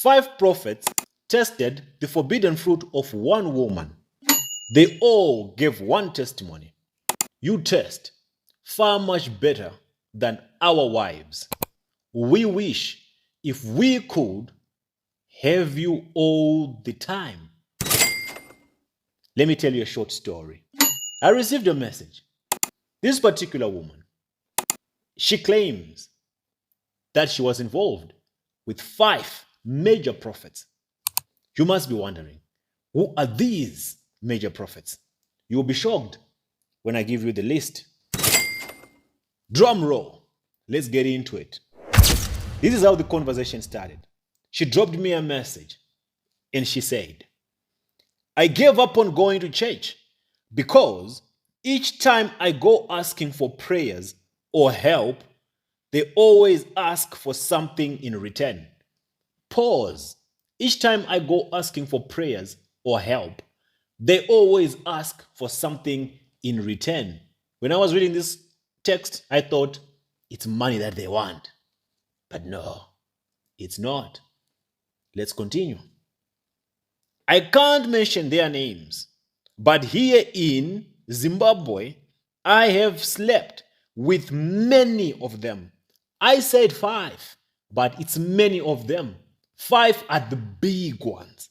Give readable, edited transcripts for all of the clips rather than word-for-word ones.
5 prophets tested the forbidden fruit of one woman. They all gave one testimony. You test far much better than our wives. We wish if we could have you all the time. Let me tell you a short story. I received a message. This particular woman, she claims that she was involved with 5 major prophets. You must be wondering, who are these major prophets? You will be shocked when I give you the list. Drum roll. Let's get into it. This is how the conversation started. She dropped me a message and she said, I gave up on going to church because each time I go asking for prayers or help, they always ask for something in return. Pause. Each time I go asking for prayers or help, they always ask for something in return. When I was reading this text, I thought it's money that they want. But no, it's not. Let's continue. I can't mention their names, but here in Zimbabwe, I have slept with many of them. I said 5, but it's many of them. 5 are the big ones,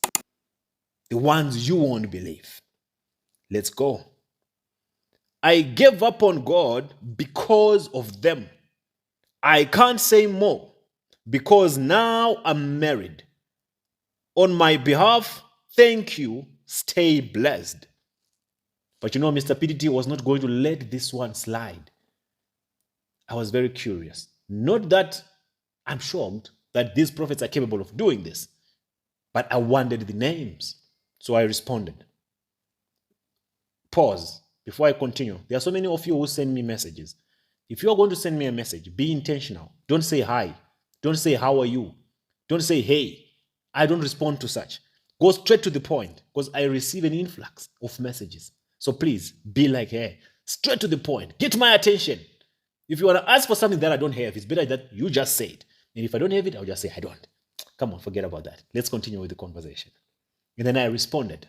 the ones you won't believe. Let's go. I gave up on God because of them. I can't say more because now I'm married. On my behalf, thank you. Stay blessed. But you know, Mr. PDT was not going to let this one slide. I was very curious. Not that I'm shocked that these prophets are capable of doing this, but I wanted the names. So I responded. Pause. Before I continue, there are so many of you who send me messages. If you're going to send me a message, be intentional. Don't say hi. Don't say how are you. Don't say hey. I don't respond to such. Go straight to the point because I receive an influx of messages. So please be like, hey, straight to the point. Get my attention. If you want to ask for something that I don't have, it's better that you just say it. And if I don't have it, I'll just say I don't. Come on, forget about that. Let's continue with the conversation. And then I responded,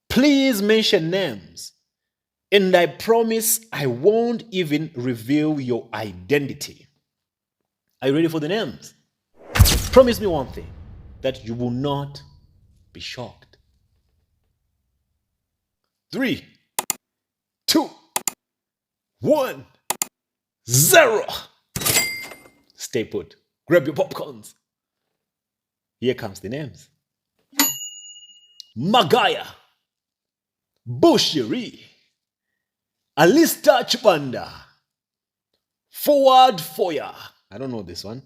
please mention names. And I promise I won't even reveal your identity. Are you ready for the names? Promise me one thing, that you will not be shocked. 3, 2, 1, 0. Stay put. Grab your popcorns. Here comes the names. Magaya, Bushiri, Alister Chibanda, Forward Foya, I don't know this one,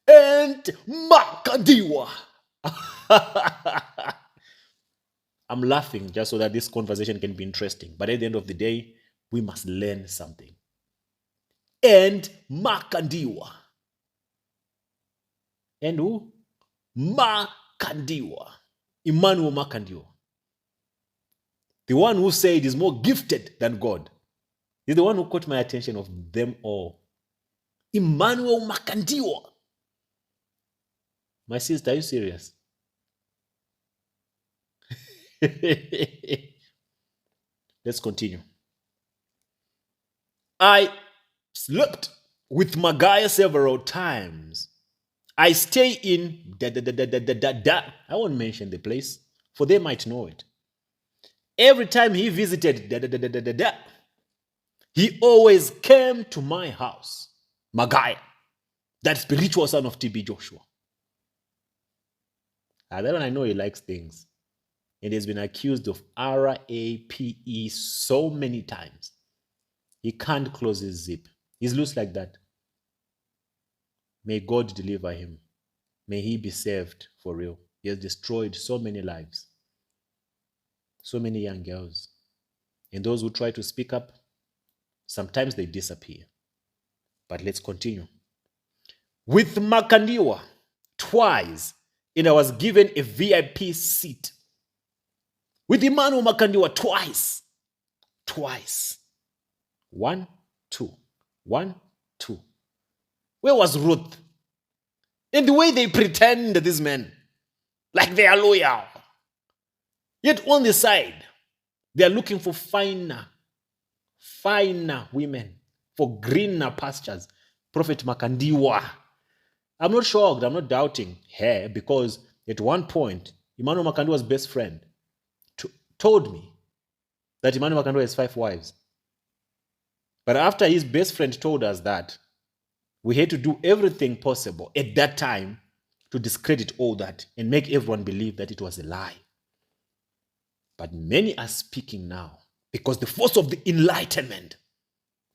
and Makandiwa. I'm laughing just so that this conversation can be interesting. But at the end of the day, we must learn something. And Makandiwa. And who? Makandiwa. Emmanuel Makandiwa. The one who said is more gifted than God. He's the one who caught my attention of them all. Emmanuel Makandiwa. My sister, are you serious? Let's continue. I slept with Magaya several times. I stay in I won't mention the place, for they might know it. Every time he visited he always came to my house. Magaya, that spiritual son of TB Joshua. That one I know he likes things. And he's been accused of RAPE so many times. He can't close his zip. He's loose like that. May God deliver him. May he be saved for real. He has destroyed so many lives. So many young girls. And those who try to speak up, sometimes they disappear. But let's continue. With Makandiwa, twice, and I was given a VIP seat. With Emmanuel Makandiwa, twice. Twice. 1, 2. 1, 2. Where was Ruth? And the way they pretend, these men, like they are loyal. Yet on the side, they are looking for finer women, for greener pastures. Prophet Makandiwa. I'm not shocked, I'm not doubting her, because at one point, Emmanuel Makandiwa's best friend told me that Emmanuel Makandiwa has 5 wives. But after his best friend told us that, we had to do everything possible at that time to discredit all that and make everyone believe that it was a lie. But many are speaking now because the force of the enlightenment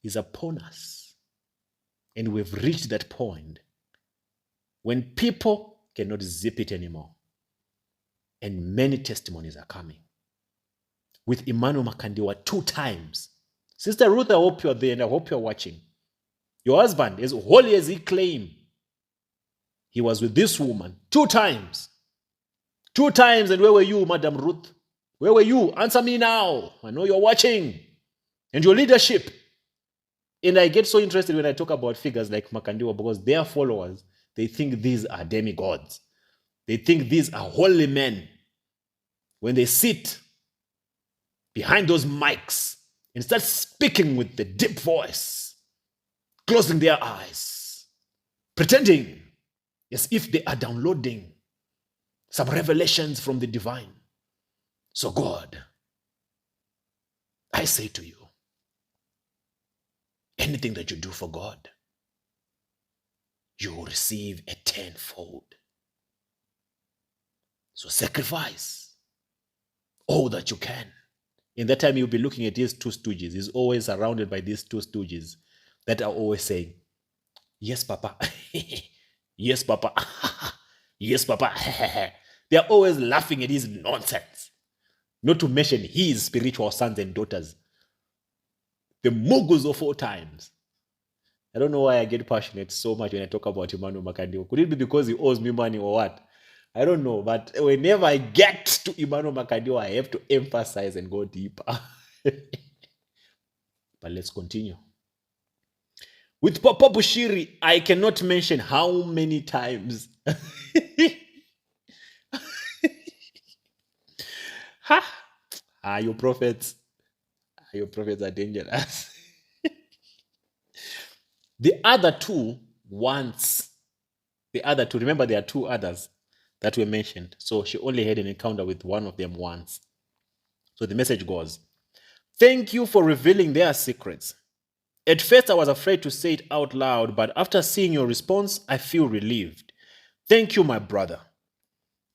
is upon us. And we've reached that point when people cannot zip it anymore. And many testimonies are coming. With Emmanuel Makandiwa 2 times. Sister Ruth, I hope you're there and I hope you're watching. Your husband, as holy as he claimed, he was with this woman 2 times. 2 times, and where were you, Madam Ruth? Where were you? Answer me now. I know you're watching. And your leadership. And I get so interested when I talk about figures like Makandiwa, because their followers, they think these are demigods. They think these are holy men. When they sit behind those mics and start speaking with the deep voice, closing their eyes, pretending as if they are downloading some revelations from the divine. So God, I say to you, anything that you do for God, you will receive a 10-fold. So sacrifice all that you can. In that time, you'll be looking at these 2 stooges. He's always surrounded by these 2 stooges that are always saying, yes, Papa. Yes, Papa. Yes, Papa. They are always laughing at his nonsense. Not to mention his spiritual sons and daughters. The moguls of all times. I don't know why I get passionate so much when I talk about Emmanuel Makandiwa. Could it be because he owes me money or what? I don't know. But whenever I get to Emmanuel Makandiwa, I have to emphasize and go deeper. But let's continue. With Papa Bushiri, I cannot mention how many times. Your prophets are dangerous. The other 2 once. The other 2, remember there are 2 others that were mentioned. So she only had an encounter with one of them once. So the message goes, thank you for revealing their secrets. At first I was afraid to say it out loud, but after seeing your response, I feel relieved. Thank you, my brother.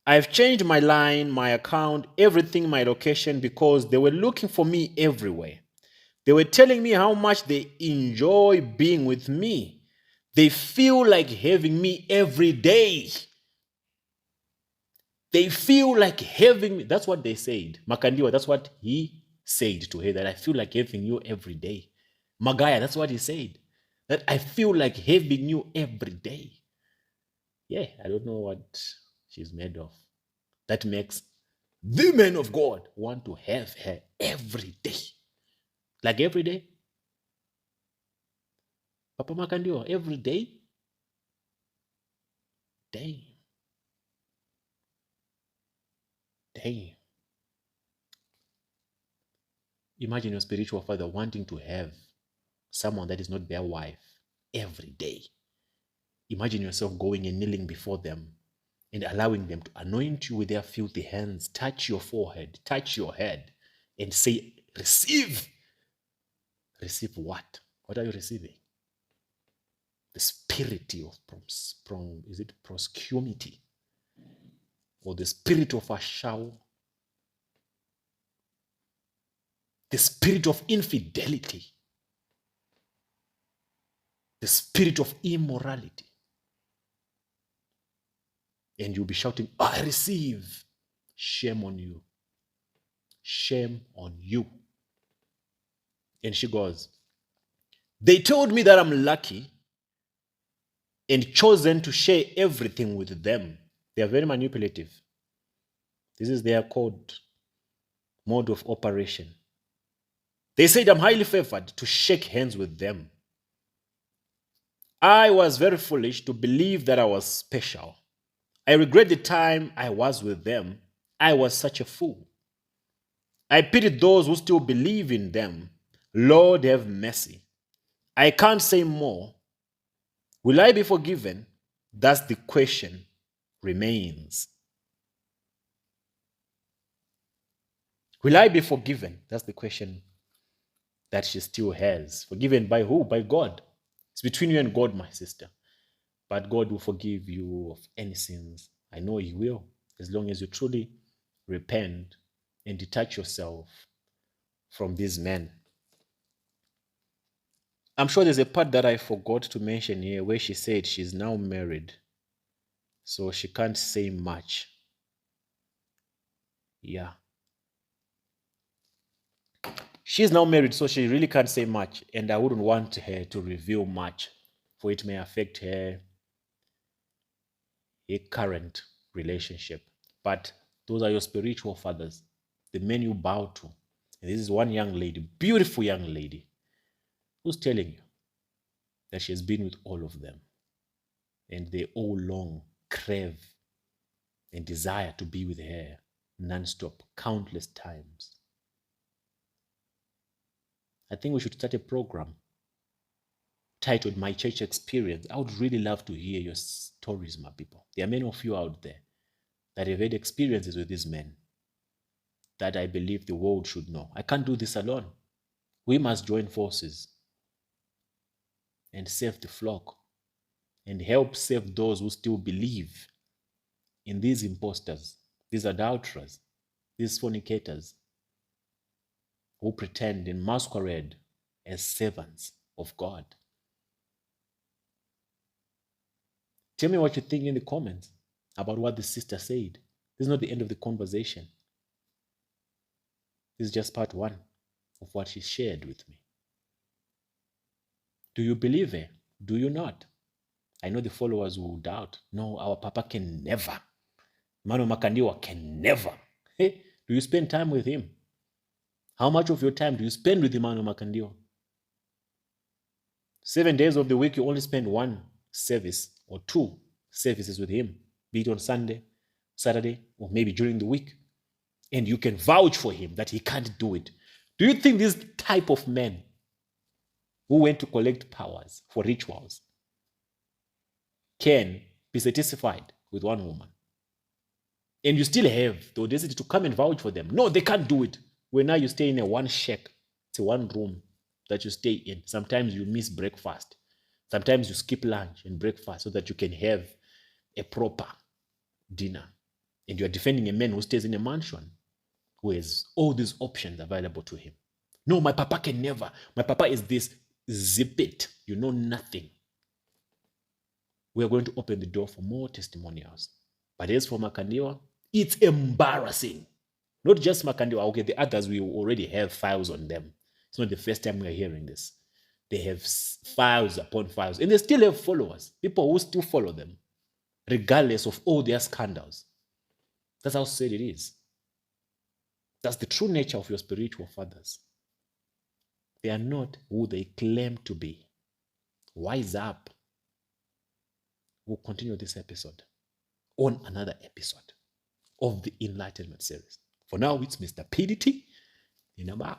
I've changed my line, my account, everything, my location, because they were looking for me everywhere. They were telling me how much they enjoy being with me. They feel like having me every day. They feel like having me. That's what they said. Makandiwa, that's what he said to her, that I feel like having you every day. Magaya, that's what he said. That I feel like having you every day. Yeah, I don't know what she's made of. That makes the men of God want to have her every day. Like every day. Papa Makandiwa, every day. Damn. Imagine your spiritual father wanting to have someone that is not their wife every day. Imagine yourself going and kneeling before them and allowing them to anoint you with their filthy hands, touch your forehead, touch your head, and say, receive. Receive what? What are you receiving? The spirit of is it promiscuity? Or the spirit of a shower? The spirit of infidelity? The spirit of immorality? And you'll be shouting, I receive. Shame on you. Shame on you. And she goes, they told me that I'm lucky and chosen to share everything with them. They are very manipulative. This is their mode of operation. They said I'm highly favored to shake hands with them. I was very foolish to believe that I was special. I regret the time I was with them. I was such a fool. I pity those who still believe in them. Lord, have mercy. I can't say more. Will I be forgiven? That's the question remains. Will I be forgiven? That's the question that she still has. Forgiven by who? By God. It's between you and God, my sister. But God will forgive you of any sins. I know He will, as long as you truly repent and detach yourself from these men. I'm sure there's a part that I forgot to mention here where she said she's now married, so she can't say much. Yeah. She's now married, so she really can't say much, and I wouldn't want her to reveal much, for it may affect her current relationship. But those are your spiritual fathers, the men you bow to. And this is one young lady, beautiful young lady, who's telling you that she has been with all of them, and they all long, crave, and desire to be with her non-stop, countless times. I think we should start a program titled My Church Experience. I would really love to hear your stories, my people. There are many of you out there that have had experiences with these men that I believe the world should know. I can't do this alone. We must join forces and save the flock and help save those who still believe in these imposters, these adulterers, these fornicators who pretend and masquerade as servants of God. Tell me what you think in the comments about what the sister said. This is not the end of the conversation. This is just part one of what she shared with me. Do you believe her? Do you not? I know the followers will doubt. No, our Papa can never. Emmanuel Makandiwa can never. Hey, do you spend time with him? How much of your time do you spend with Emmanuel Makandiwa? 7 days of the week, you only spend one service or two services with him, be it on Sunday, Saturday, or maybe during the week. And you can vouch for him that he can't do it. Do you think this type of men who went to collect powers for rituals can be satisfied with one woman? And you still have the audacity to come and vouch for them. No, they can't do it. When now you stay in a one shack, it's a one room that you stay in. Sometimes you miss breakfast. Sometimes you skip lunch and breakfast so that you can have a proper dinner. And you are defending a man who stays in a mansion, who has all these options available to him. No, my Papa can never. My Papa is this. Zip it. You know nothing. We are going to open the door for more testimonials. But as for Makandiwa, it's embarrassing. Not just Makandiwa. Okay, the others, we already have files on them. It's not the first time we are hearing this. They have files upon files. And they still have followers. People who still follow them, regardless of all their scandals. That's how sad it is. That's the true nature of your spiritual fathers. They are not who they claim to be. Wise up. We'll continue this episode on another episode of the Enlightenment series. For now, it's Mr. PDT in Nama.